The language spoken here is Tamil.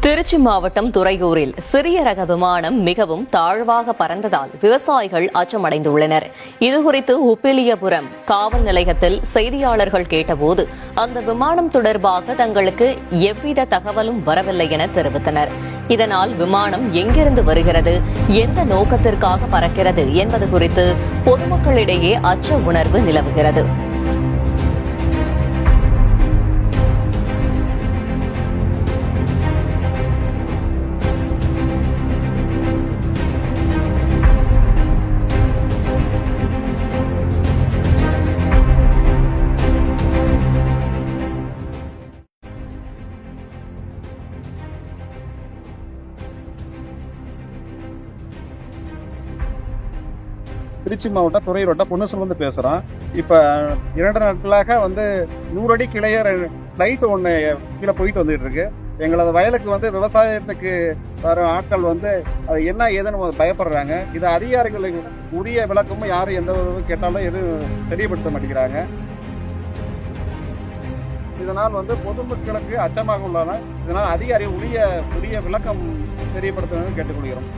திருச்சி மாவட்டம் துறையூரில் சிறிய ரக விமானம் மிகவும் தாழ்வாக பறந்ததால் விவசாயிகள் அச்சமடைந்துள்ளனர். இதுகுறித்து உப்பிலியபுரம் காவல் நிலையத்தில் செய்தியாளர்கள் கேட்டபோது அந்த விமானம் தொடர்பாக தங்களுக்கு எவ்வித தகவலும் வரவில்லை என தெரிவித்தனர். இதனால் விமானம் எங்கிருந்து வருகிறது, எந்த நோக்கத்திற்காக பறக்கிறது என்பது குறித்து பொதுமக்களிடையே அச்ச உணர்வு நிலவுகிறது. திருச்சி மாவட்டம் துறையூர் பொன்னுசல் பேசுகிறோம். இப்போ 2 நாட்களாக 100 அடி கிளைய ஃப்ளைட் ஒன்று கீழே போயிட்டு வந்துட்டு இருக்கு. எங்களது வயலுக்கு விவசாயத்துக்கு வர ஆட்கள் அது என்ன ஏதுன்னு பயப்படுறாங்க. இது அதிகாரிகளுக்கு உரிய விளக்கமும் யாரும் எந்த ஒரு கேட்டாலும் எதுவும் தெரியப்படுத்த மாட்டேங்கிறாங்க. இதனால் பொதுமக்களுக்கு அச்சமாக உள்ளன. இதனால் அதிகாரி உரிய விளக்கம் தெரியப்படுத்தணும்னு கேட்டுக்கொள்கிறோம்.